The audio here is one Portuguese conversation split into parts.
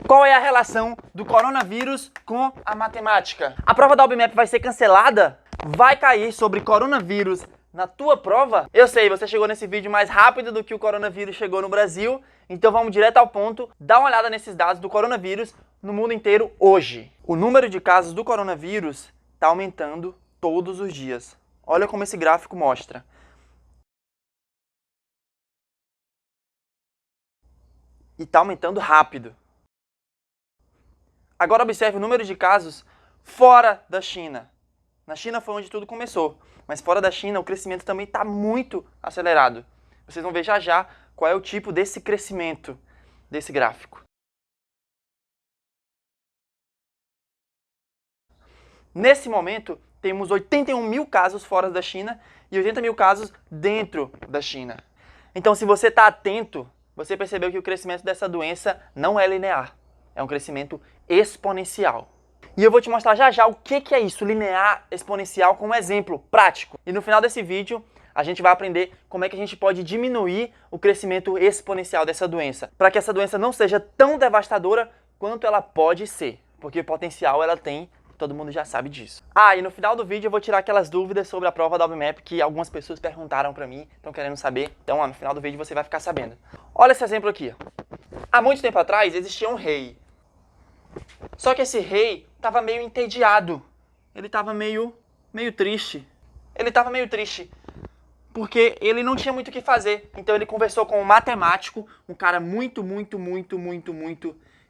Qual é a relação do coronavírus com a matemática? A prova da OBMAP vai ser cancelada? Vai cair sobre coronavírus na tua prova? Eu sei, você chegou nesse vídeo mais rápido do que o coronavírus chegou no Brasil, então vamos direto ao ponto, dá uma olhada nesses dados do coronavírus no mundo inteiro hoje. O número de casos do coronavírus está aumentando todos os dias. Olha como esse gráfico mostra. E está aumentando rápido. Agora observe o número de casos fora da China. Na China foi onde tudo começou, mas fora da China o crescimento também está muito acelerado. Vocês vão ver já já qual é o tipo desse crescimento desse gráfico. Nesse momento, temos 81 mil casos fora da China e 80 mil casos dentro da China. Então, se você está atento, você percebeu que o crescimento dessa doença não é linear. É um crescimento exponencial. E eu vou te mostrar já já o que é isso, linear, exponencial, como exemplo prático. E no final desse vídeo, a gente vai aprender como é que a gente pode diminuir o crescimento exponencial dessa doença, para que essa doença não seja tão devastadora quanto ela pode ser, porque o potencial ela tem, todo mundo já sabe disso. Ah, e no final do vídeo eu vou tirar aquelas dúvidas sobre a prova da OBMAP que algumas pessoas perguntaram para mim, estão querendo saber. Então, no final do vídeo você vai ficar sabendo. Olha esse exemplo aqui. Há muito tempo atrás existia um rei. Só que esse rei estava meio entediado. Ele estava meio triste. Ele estava meio triste porque ele não tinha muito o que fazer. Então ele conversou com um matemático, um cara muito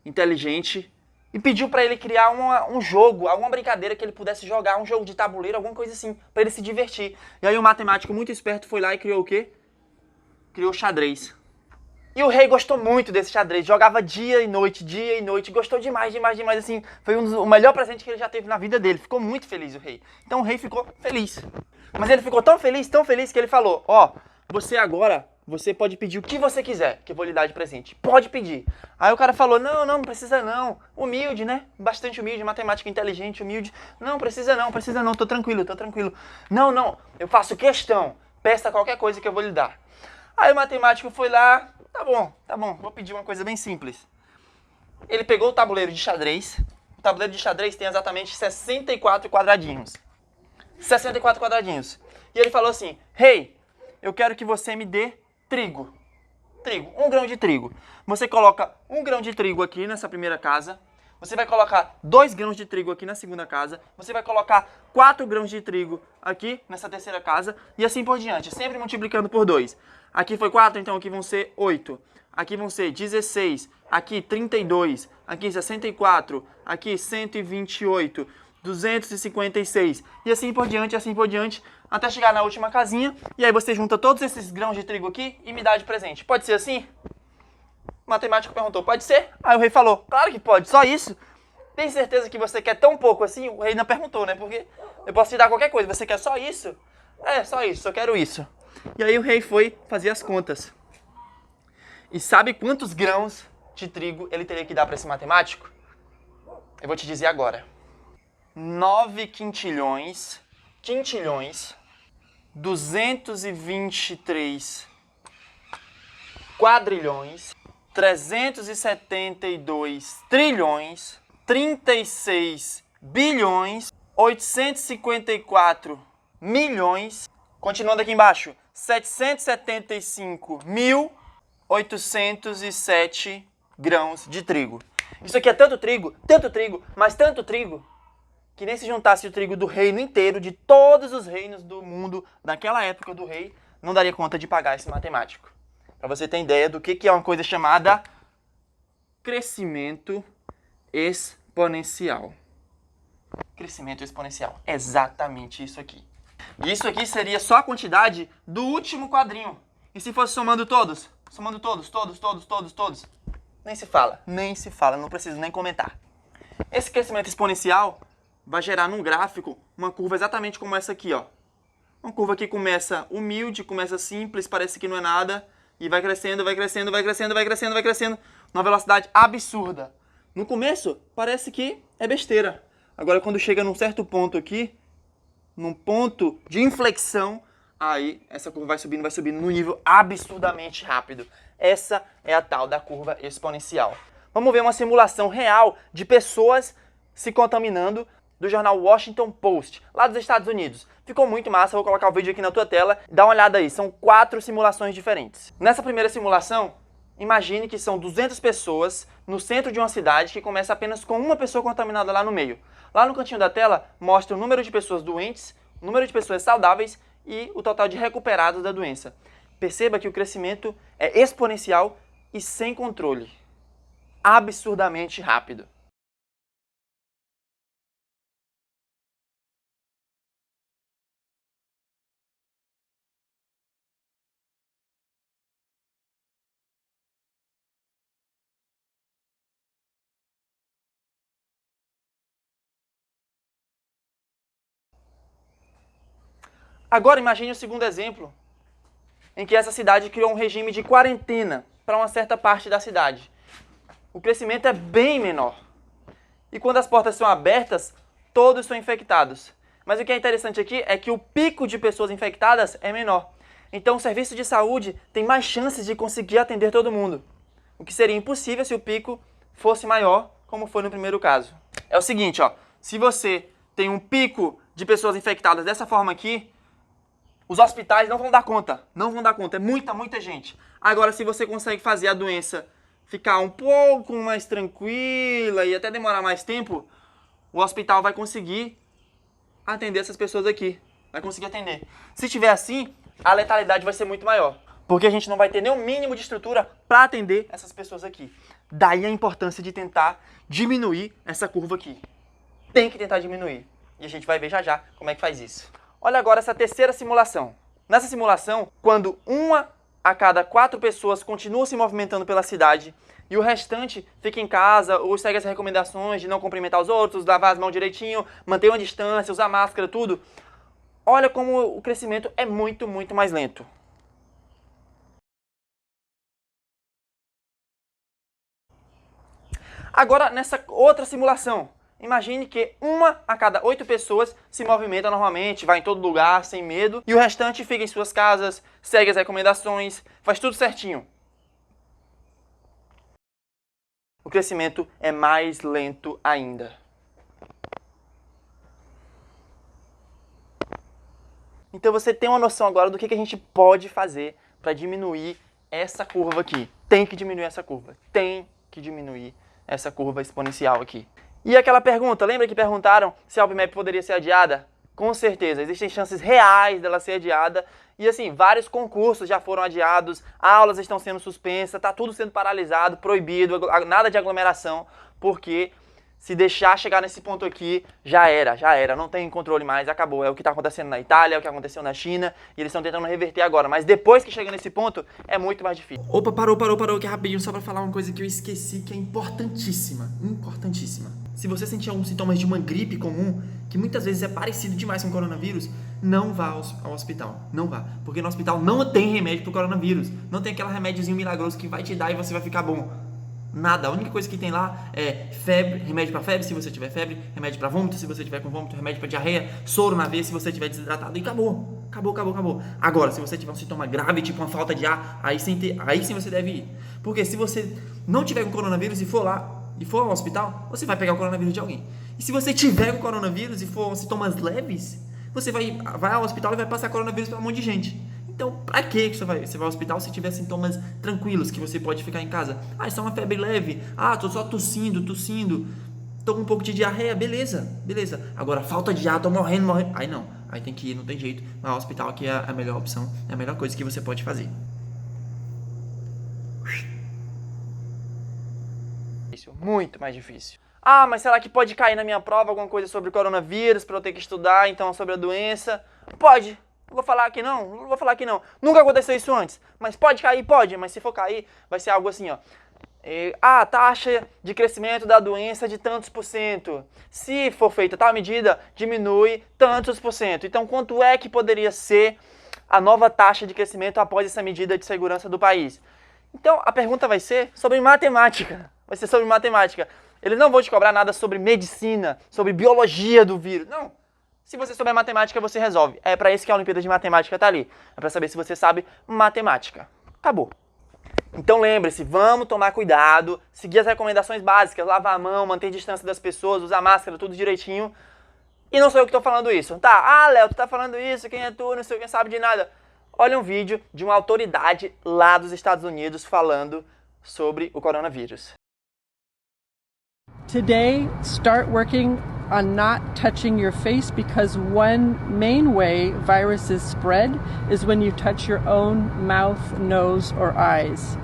inteligente, e pediu para ele criar um jogo, alguma brincadeira que ele pudesse jogar, um jogo de tabuleiro, alguma coisa assim, para ele se divertir. E aí o matemático muito esperto foi lá e criou o quê? Criou xadrez. E o rei gostou muito desse xadrez, jogava dia e noite, gostou demais, assim, foi o melhor presente que ele já teve na vida dele, ficou muito feliz o rei. Então o rei ficou feliz. Mas ele ficou tão feliz que ele falou, ó, você pode pedir o que você quiser, que eu vou lhe dar de presente. Pode pedir. Aí o cara falou, não precisa não. Humilde, né? Bastante humilde, matemática inteligente, humilde. Não, precisa não, tô tranquilo. Não, eu faço questão. Peça qualquer coisa que eu vou lhe dar. Aí o matemático foi lá, tá bom, vou pedir uma coisa bem simples. Ele pegou o tabuleiro de xadrez. O tabuleiro de xadrez tem exatamente 64 quadradinhos. 64 quadradinhos. E ele falou assim, rei, eu quero que você me dê trigo, 1 grão de trigo. Você coloca 1 grão de trigo aqui nessa primeira casa, você vai colocar 2 grãos de trigo aqui na segunda casa, você vai colocar 4 grãos de trigo aqui nessa terceira casa e assim por diante, sempre multiplicando por 2. Aqui foi 4, então aqui vão ser 8, aqui vão ser 16, aqui 32, aqui 64, aqui 128, 256 e assim por diante, até chegar na última casinha, e aí você junta todos esses grãos de trigo aqui e me dá de presente. Pode ser assim? O matemático perguntou, pode ser? Aí o rei falou, claro que pode, só isso? Tem certeza que você quer tão pouco assim? O rei não perguntou, né? Porque eu posso te dar qualquer coisa, você quer só isso? É, só isso, só quero isso. E aí o rei foi fazer as contas. E sabe quantos grãos de trigo ele teria que dar para esse matemático? Eu vou te dizer agora. 9 quintilhões, 223 quadrilhões, 372 trilhões, 36 bilhões, 854 milhões, continuando aqui embaixo, 775.807 grãos de trigo. Isso aqui é tanto trigo, mas tanto trigo, que nem se juntasse o trigo do reino inteiro, de todos os reinos do mundo, naquela época do rei, não daria conta de pagar esse matemático. Para você ter ideia do que é uma coisa chamada crescimento exponencial. Crescimento exponencial. Exatamente isso aqui. E isso aqui seria só a quantidade do último quadrinho. E se fosse somando todos? Somando todos. Nem se fala, não preciso nem comentar. Esse crescimento exponencial vai gerar num gráfico uma curva exatamente como essa aqui, ó. Uma curva que começa humilde, começa simples, parece que não é nada, e vai crescendo, numa velocidade absurda. No começo, parece que é besteira. Agora, quando chega num certo ponto aqui, num ponto de inflexão, aí essa curva vai subindo num nível absurdamente rápido. Essa é a tal da curva exponencial. Vamos ver uma simulação real de pessoas se contaminando do jornal Washington Post, lá dos Estados Unidos. Ficou muito massa, vou colocar o vídeo aqui na tua tela. Dá uma olhada aí, são 4 simulações diferentes. Nessa primeira simulação, imagine que são 200 pessoas no centro de uma cidade que começa apenas com uma pessoa contaminada lá no meio. Lá no cantinho da tela, mostra o número de pessoas doentes, o número de pessoas saudáveis e o total de recuperados da doença. Perceba que o crescimento é exponencial e sem controle. Absurdamente rápido. Agora imagine o segundo exemplo, em que essa cidade criou um regime de quarentena para uma certa parte da cidade. O crescimento é bem menor. E quando as portas são abertas, todos são infectados. Mas o que é interessante aqui é que o pico de pessoas infectadas é menor. Então o serviço de saúde tem mais chances de conseguir atender todo mundo. O que seria impossível se o pico fosse maior, como foi no primeiro caso. É o seguinte, ó, se você tem um pico de pessoas infectadas dessa forma aqui, os hospitais não vão dar conta, é muita gente. Agora, se você consegue fazer a doença ficar um pouco mais tranquila e até demorar mais tempo, o hospital vai conseguir atender essas pessoas aqui, vai conseguir atender. Se tiver assim, a letalidade vai ser muito maior, porque a gente não vai ter nem o mínimo de estrutura para atender essas pessoas aqui. Daí a importância de tentar diminuir essa curva aqui. Tem que tentar diminuir. E a gente vai ver já já como é que faz isso. Olha agora essa terceira simulação. Nessa simulação, quando 1 a cada 4 pessoas continua se movimentando pela cidade e o restante fica em casa ou segue as recomendações de não cumprimentar os outros, lavar as mãos direitinho, manter uma distância, usar máscara, tudo. Olha como o crescimento é muito mais lento. Agora, nessa outra simulação, imagine que 1 a cada 8 pessoas se movimenta normalmente, vai em todo lugar, sem medo, e o restante fica em suas casas, segue as recomendações, faz tudo certinho. O crescimento é mais lento ainda. Então você tem uma noção agora do que a gente pode fazer para diminuir essa curva aqui. Tem que diminuir essa curva. Tem que diminuir essa curva exponencial aqui. E aquela pergunta, lembra que perguntaram se a UPMEP poderia ser adiada? Com certeza, existem chances reais dela ser adiada. E assim, vários concursos já foram adiados, aulas estão sendo suspensas, está tudo sendo paralisado, proibido, nada de aglomeração, porque se deixar chegar nesse ponto aqui, já era, não tem controle mais, acabou. É o que está acontecendo na Itália, é o que aconteceu na China, e eles estão tentando reverter agora. Mas depois que chega nesse ponto, é muito mais difícil. Opa, parou aqui rapidinho só pra falar uma coisa que eu esqueci, que é importantíssima. Se você sentir alguns sintomas de uma gripe comum, que muitas vezes é parecido demais com o coronavírus, não vá ao hospital, não vá. Porque no hospital não tem remédio pro coronavírus, não tem aquele remédiozinho milagroso que vai te dar e você vai ficar bom. Nada, a única coisa que tem lá é febre, remédio pra febre se você tiver febre, remédio pra vômito se você tiver com vômito, remédio pra diarreia, soro na veia se você tiver desidratado e acabou. Agora, se você tiver um sintoma grave, tipo uma falta de ar, aí sim você deve ir. Porque se você não tiver com coronavírus e for lá, e for ao hospital, você vai pegar o coronavírus de alguém. E se você tiver com coronavírus e for sintomas leves, você vai ao hospital e vai passar coronavírus para um monte de gente. Então, pra que você vai ao hospital se tiver sintomas tranquilos, que você pode ficar em casa? Ah, é só uma febre leve. Ah, tô só tossindo. Tô com um pouco de diarreia, beleza. Agora, falta de ar, tô morrendo. Aí não, aí tem que ir, não tem jeito. Mas o hospital aqui é a melhor opção, é a melhor coisa que você pode fazer. Muito mais difícil. Ah, mas será que pode cair na minha prova alguma coisa sobre o coronavírus para eu ter que estudar, então, sobre a doença? Pode. Não vou falar que não. Nunca aconteceu isso antes. Mas pode cair? Pode. Mas se for cair, vai ser algo assim, ó. A taxa de crescimento da doença de tantos por cento. Se for feita tal medida, diminui tantos por cento. Então, quanto é que poderia ser a nova taxa de crescimento após essa medida de segurança do país? Então, a pergunta vai ser sobre matemática. Eles não vão te cobrar nada sobre medicina, sobre biologia do vírus. Não. Se você souber matemática, você resolve. É para isso que a Olimpíada de Matemática tá ali. É para saber se você sabe matemática. Acabou. Então lembre-se, vamos tomar cuidado, seguir as recomendações básicas, lavar a mão, manter distância das pessoas, usar máscara, tudo direitinho. E não sou eu que tô falando isso, tá? Ah, Léo, tu tá falando isso, quem é tu, não sei quem sabe de nada. Olha um vídeo de uma autoridade lá dos Estados Unidos falando sobre o coronavírus. Today, start working on not touching your face because one main way viruses spread is when you touch your own mouth, nose, or eyes.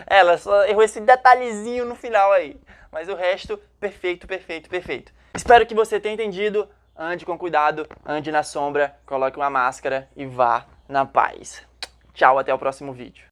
Ela só errou esse detalhezinho no final aí. Mas o resto, perfeito, perfeito, perfeito. Espero que você tenha entendido. Ande com cuidado, ande na sombra, coloque uma máscara e vá na paz. Tchau, até o próximo vídeo.